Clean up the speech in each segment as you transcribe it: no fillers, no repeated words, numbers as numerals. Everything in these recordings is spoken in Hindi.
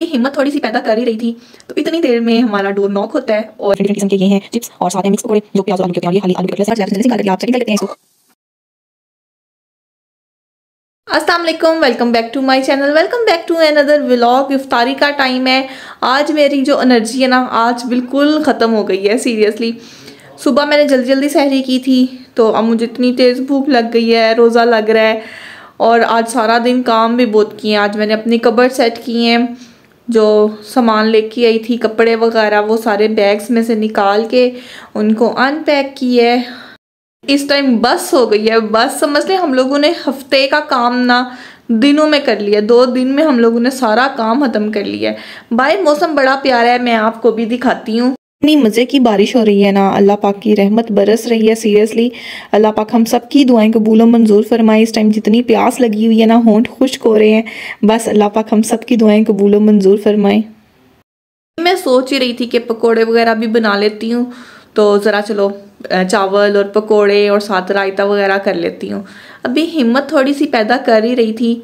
हिम्मत थोड़ी सी पैदा कर ही रही थी तो इतनी देर में हमारा डोर नॉक होता है और डिफरेंट किस्म के ये हैं चिप्स और साथ में मिक्स पकौड़े जो प्याज और आलू के होते हैं। ये खाली आलू के कटलेट्स हैं, जल्दी से निकाल करके आप चटनी कर लेते हैं इसको। अस्सलाम वालेकुम, welcome back to my channel, welcome back to another vlog. इफ्तारी का टाइम है। आज मेरी जो एनर्जी है ना आज बिल्कुल ख़त्म हो गई है सीरियसली। सुबह मैंने जल्दी जल्दी सहरी की थी तो अब मुझे इतनी तेज़ भूख लग गई है, रोज़ा लग रहा है और आज सारा दिन काम भी बहुत किए हैं। आज मैंने अपनी कबर्ड सेट की हैं, जो सामान लेके आई थी कपड़े वगैरह वो सारे बैग्स में से निकाल के उनको अनपैक किया है। इस टाइम बस हो गई है, बस समझ लें हम लोगों ने हफ्ते का काम ना दिनों में कर लिया। 2 दिन में हम लोगों ने सारा काम खत्म कर लिया है। भाई मौसम बड़ा प्यारा है, मैं आपको भी दिखाती हूँ। इतनी मज़े की बारिश हो रही है ना, अल्लाह पाक की रहमत बरस रही है सीरियसली। अल्लाह पाक हम सब की दुआएं कबूल और मंजूर फरमाए। इस टाइम जितनी प्यास लगी हुई है ना, होंठ खुश्क हो रहे हैं, बस अल्लाह पाक हम सब की दुआएं कबूल और मंजूर फरमाए। मैं सोच ही रही थी कि पकोड़े वगैरह भी बना लेती हूँ, तो ज़रा चलो चावल और पकोड़े और साथ रायता वगैरह कर लेती हूँ। अभी हिम्मत थोड़ी सी पैदा कर ही रही थी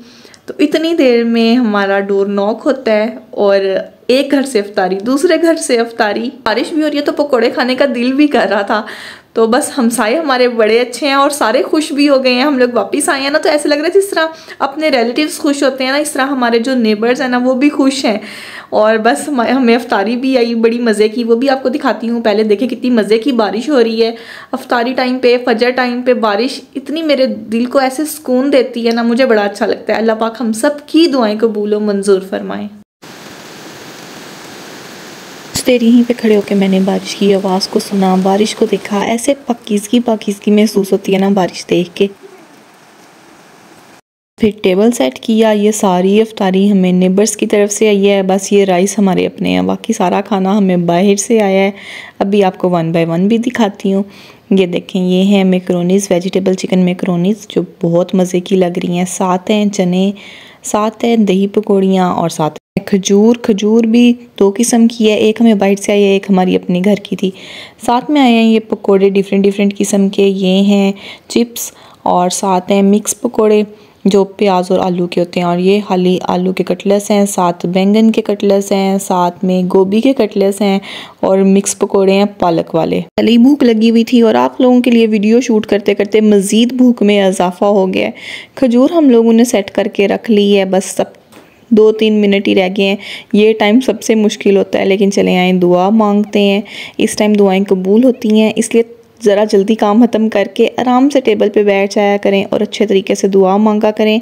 तो इतनी देर में हमारा डोर नॉक होता है और एक घर से इफ्तारी, दूसरे घर से इफ्तारी। बारिश भी हो रही है तो पकोड़े खाने का दिल भी कर रहा था। तो बस हमसाए हमारे बड़े अच्छे हैं और सारे खुश भी हो गए हैं। हम लोग वापस आए हैं ना तो ऐसे लग रहा है जिस तरह अपने रिलेटिव्स खुश होते हैं ना, इस तरह हमारे जो नेबर्स हैं ना वो भी खुश हैं। और बस हमें इफ्तारी भी आई बड़ी मज़े की, वो भी आपको दिखाती हूँ। पहले देखें कितनी मज़े की बारिश हो रही है इफ्तारी टाइम पे, फजर टाइम पे बारिश इतनी मेरे दिल को ऐसे सुकून देती है ना, मुझे बड़ा अच्छा लगता है। अल्लाह पाक हम सब की दुआएं कबूल व मंजूर फरमाएं। देर यहीं पे खड़े होकर मैंने बारिश की आवाज़ को सुना, बारिश को देखा, ऐसे पाकीज़गी महसूस होती है ना बारिश देख के। फिर टेबल सेट किया। ये सारी इफ्तारी हमें नेबर्स की तरफ से आई है, बस ये राइस हमारे अपने हैं, बाकी सारा खाना हमें बाहर से आया है। अभी आपको 1 बाय 1 भी दिखाती हूँ। ये देखें, ये हैं मैकरोनीज़, वेजिटेबल चिकन मैकरोनीज़ जो बहुत मज़े की लग रही हैं। साथ हैं चने, साथ हैं दही पकौड़ियाँ और साथ खजूर भी 2 किस्म की है, एक हमें बाहर से आई है, एक हमारी अपने घर की थी। साथ में आए हैं ये पकोड़े डिफरेंट किस्म के, ये हैं चिप्स और साथ हैं मिक्स पकोड़े जो प्याज और आलू के होते हैं। और ये खाली आलू के कटलेट्स हैं, साथ बैंगन के कटलेट्स हैं, साथ में गोभी के कटलेट्स हैं और मिक्स पकोड़े हैं पालक वाले। पहले ही भूख लगी हुई थी और आप लोगों के लिए वीडियो शूट करते करते मज़ीद भूख में इजाफा हो गया है। खजूर हम लोगों ने सेट करके रख ली है, बस सब 2-3 मिनट ही रह गए हैं। ये टाइम सबसे मुश्किल होता है, लेकिन चले आए दुआ मांगते हैं। इस टाइम दुआएं कबूल होती हैं, इसलिए ज़रा जल्दी काम ख़त्म करके आराम से टेबल पे बैठ जाया करें और अच्छे तरीके से दुआ मांगा करें।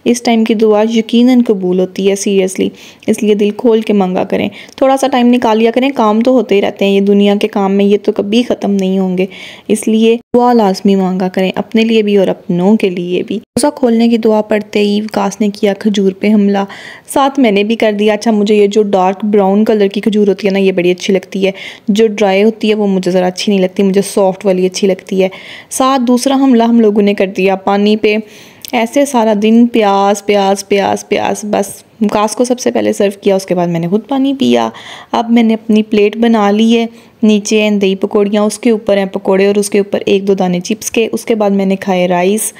इस टाइम की दुआ यकीनन कबूल होती है सीरियसली, इसलिए दिल खोल के मांगा करें। थोड़ा सा टाइम निकाल लिया करें, काम तो होते ही रहते हैं, ये दुनिया के काम में ये तो कभी ख़त्म नहीं होंगे, इसलिए दुआ लाजमी मांगा करें, अपने लिए भी और अपनों के लिए भी। रोज़ा खोलने की दुआ पढ़ते ही विकास ने किया खजूर पे हमला, साथ मैंने भी कर दिया। अच्छा, मुझे ये जो डार्क ब्राउन कलर की खजूर होती है ना ये बड़ी अच्छी लगती है, जो ड्राई होती है वो मुझे ज़रा अच्छी नहीं लगती, मुझे सॉफ्ट वाली अच्छी लगती है। साथ दूसरा हमला हम लोगों ने कर दिया पानी पे। ऐसे सारा दिन प्यास बस मुकास को सबसे पहले सर्व किया, उसके बाद मैंने खुद पानी पिया। अब मैंने अपनी प्लेट बना ली है, नीचे हैं दही पकौड़ियाँ, उसके ऊपर हैं पकोड़े और उसके ऊपर 1-2 दाने चिप्स के। उसके बाद मैंने खाए राइस,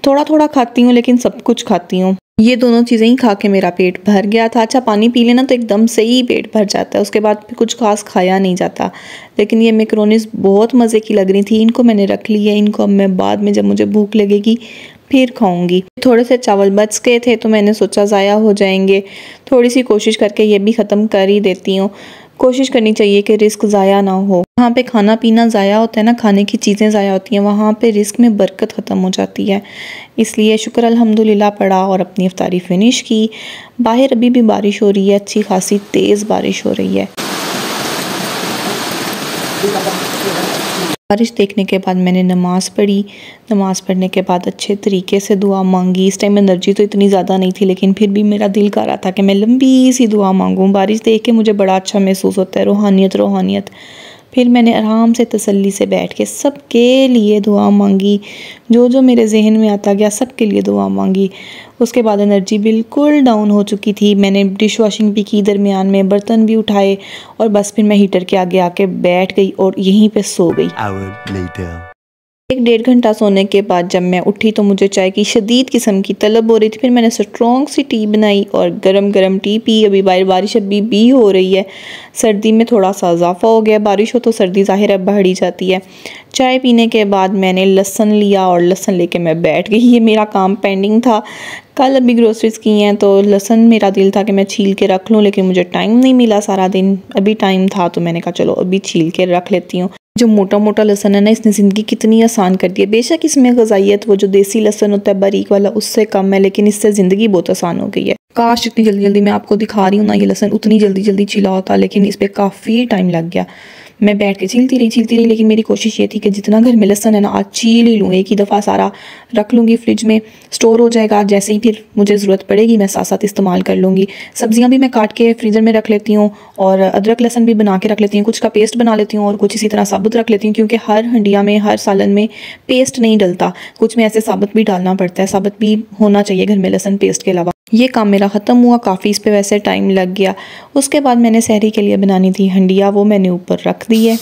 थोड़ा थोड़ा खाती हूँ लेकिन सब कुछ खाती हूँ। ये दोनों चीज़ें ही खा के मेरा पेट भर गया था। अच्छा, पानी पी लेना तो एकदम से ही पेट भर जाता है, उसके बाद फिर कुछ खास खाया नहीं जाता। लेकिन ये मैकरोनीज़ बहुत मज़े की लग रही थी, इनको मैंने रख ली है, इनको अब मैं बाद में जब मुझे भूख लगेगी फिर खाऊंगी। थोड़े से चावल बच गए थे तो मैंने सोचा ज़ाया हो जाएंगे, थोड़ी सी कोशिश करके ये भी ख़त्म कर ही देती हूँ। कोशिश करनी चाहिए कि रिस्क ज़ाया ना हो। वहाँ पे खाना पीना ज़ाया होता है ना, खाने की चीज़ें ज़ाया होती हैं, वहाँ पे रिस्क में बरकत ख़त्म हो जाती है। इसलिए शुक्र अल्हम्दुलिल्लाह पड़ा और अपनी इफ्तारी फिनिश की। बाहर अभी भी बारिश हो रही है, अच्छी खासी तेज़ बारिश हो रही है। बारिश देखने के बाद मैंने नमाज़ पढ़ी, नमाज़ पढ़ने के बाद अच्छे तरीके से दुआ मांगी। इस टाइम एनर्जी तो इतनी ज़्यादा नहीं थी, लेकिन फिर भी मेरा दिल कर रहा था कि मैं लंबी सी दुआ मांगूं। बारिश देख के मुझे बड़ा अच्छा महसूस होता है, रूहानियत। फिर मैंने आराम से तसल्ली से बैठ के सबके लिए दुआ मांगी, जो मेरे जहन में आता गया सबके लिए दुआ मांगी। उसके बाद एनर्जी बिल्कुल डाउन हो चुकी थी। मैंने डिश वॉशिंग भी की, दरमियान में बर्तन भी उठाए और बस फिर मैं हीटर के आगे आके बैठ गई और यहीं पे सो गई। एक 1.5 घंटा सोने के बाद जब मैं उठी तो मुझे चाय की शदीद किस्म की तलब हो रही थी। फिर मैंने स्ट्रॉन्ग सी टी बनाई और गरम गरम टी पी। अभी बारिश अभी भी हो रही है, सर्दी में थोड़ा सा इजाफा हो गया, बारिश हो तो सर्दी ज़ाहिर है बढ़ ही जाती है। चाय पीने के बाद मैंने लहसन लिया और लहसन लेके मैं बैठ गई। ये मेरा काम पेंडिंग था, कल अभी ग्रोसरीज की हैं तो लहसन मेरा दिल था कि मैं छील के रख लूँ, लेकिन मुझे टाइम नहीं मिला सारा दिन, अभी टाइम था तो मैंने कहा चलो अभी छील के रख लेती हूँ। जो मोटा मोटा लहसन है ना, इसने ज़िंदगी कितनी आसान कर दी है। बेशक इसमें ग़िज़ाइयत वो जो देसी लहसन होता है बारीक वाला उससे कम है, लेकिन इससे ज़िंदगी बहुत आसान हो गई है। काश इतनी जल्दी जल्दी मैं आपको दिखा रही हूँ ना ये लहसन उतनी जल्दी जल्दी छिला होता, लेकिन इस पर काफ़ी टाइम लग गया। मैं बैठ के छीलती रही, लेकिन मेरी कोशिश ये थी कि जितना घर में लहसन है ना आज छील ही लूँ, एक ही दफ़ा सारा रख लूँगी, फ्रिज में स्टोर हो जाएगा, जैसे ही फिर मुझे ज़रूरत पड़ेगी मैं साथ साथ इस्तेमाल कर लूँगी। सब्जियां भी मैं काट के फ्रीज़र में रख लेती हूँ और अदरक लहसन भी बना के रख लेती हूँ, कुछ का पेस्ट बना लेती हूँ और कुछ इसी तरह साबुत रख लेती हूँ, क्योंकि हर हंडिया में हर सालन में पेस्ट नहीं डलता, कुछ में ऐसे साबुत भी डालना पड़ता है, साबुत भी होना चाहिए घर में लहसन पेस्ट के अलावा। ये काम मेरा ख़त्म हुआ, काफ़ी इस पे वैसे टाइम लग गया। उसके बाद मैंने सहरी के लिए बनानी थी हंडिया, वो मैंने ऊपर रख दी है।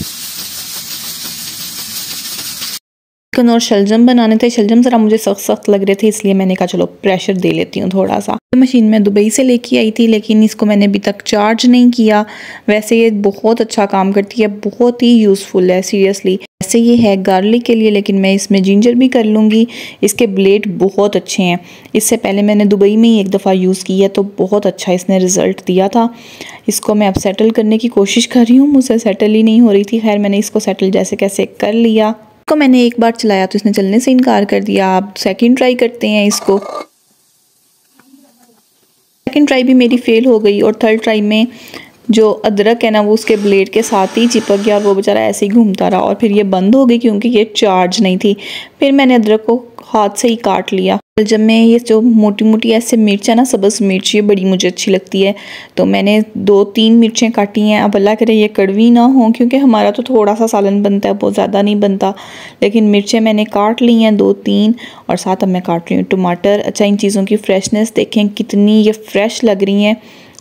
चिकन और शलजम बनाने थे, शलजम ज़रा मुझे सख्त सख्त लग रहे थे, इसलिए मैंने कहा चलो प्रेशर दे लेती हूँ थोड़ा सा। मशीन में दुबई से लेके आई थी, लेकिन इसको मैंने अभी तक चार्ज नहीं किया। वैसे ये बहुत अच्छा काम करती है, बहुत ही यूज़फुल है सीरियसली। वैसे ये है गार्लिक के लिए, लेकिन मैं इसमें जिंजर भी कर लूँगी। इसके ब्लेड बहुत अच्छे हैं, इससे पहले मैंने दुबई में ही एक दफ़ा यूज़ की है तो बहुत अच्छा इसने रिज़ल्ट दिया था। इसको मैं अब सेटल करने की कोशिश कर रही हूँ, मुझसे सेटल ही नहीं हो रही थी। खैर मैंने इसको सेटल जैसे कैसे कर लिया। को मैंने एक बार चलाया तो इसने चलने से इनकार कर दिया। आप सेकंड ट्राई करते हैं इसको। सेकंड ट्राई भी मेरी फेल हो गई और थर्ड ट्राई में जो अदरक है ना वो उसके ब्लेड के साथ ही चिपक गया और वो बेचारा ऐसे ही घूमता रहा और फिर ये बंद हो गई क्योंकि ये चार्ज नहीं थी। फिर मैंने अदरक को हाथ से ही काट लिया। जब मैं ये जो मोटी मोटी ऐसे मिर्च है ना, सब्ज़ मिर्च, ये बड़ी मुझे अच्छी लगती है तो मैंने 2-3 मिर्चें काटी हैं। अब अल्लाह करे ये कड़वी ना हो, क्योंकि हमारा तो थोड़ा सा सालन बनता है, बहुत ज़्यादा नहीं बनता, लेकिन मिर्चें मैंने काट ली हैं 2-3 और साथ अब मैं काट रही हूँ टमाटर। अच्छा इन चीज़ों की फ्रेशनेस देखें कितनी ये फ्रेश लग रही हैं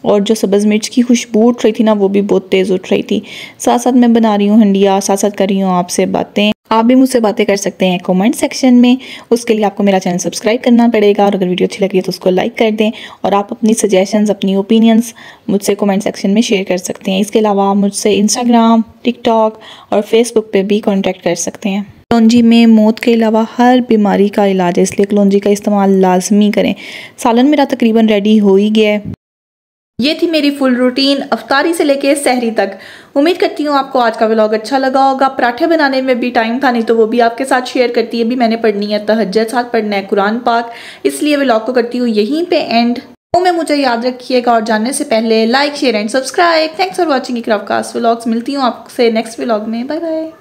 और जो सब्ज़ मिर्च की खुशबू उठ रही थी ना वो भी बहुत तेज़ उठ रही थी। साथ साथ मैं बना रही हूँ हंडिया, साथ साथ कर रही हूँ आपसे बातें। आप भी मुझसे बातें कर सकते हैं कमेंट सेक्शन में, उसके लिए आपको मेरा चैनल सब्सक्राइब करना पड़ेगा और अगर वीडियो अच्छी लगी है तो उसको लाइक कर दें और आप अपनी सजेशंस, अपनी ओपिनियंस मुझसे कमेंट सेक्शन में शेयर कर सकते हैं। इसके अलावा आप मुझसे इंस्टाग्राम, टिकटॉक और फेसबुक पे भी कॉन्टैक्ट कर सकते हैं। कलौंजी में मौत के अलावा हर बीमारी का इलाज है, इसलिए कलौंजी का इस्तेमाल लाजमी करें। सालन मेरा तकरीबन रेडी हो ही गया है। ये थी मेरी फुल रूटीन अफ्तारी से लेके सहरी तक। उम्मीद करती हूँ आपको आज का व्लॉग अच्छा लगा होगा। पराठे बनाने में भी टाइम था नहीं तो वो भी आपके साथ शेयर करती है। भी मैंने पढ़नी है तहज्जुद, साथ पढ़ना है कुरान पाक, इसलिए व्लॉग को करती हूँ यहीं पे एंड। तो में मुझे याद रखिएगा और जानने से पहले like, share and subscribe. Thanks for watching Iqra Avkash vlogs. मिलती हूँ आपसे नेक्स्ट व्लॉग में। Bye bye.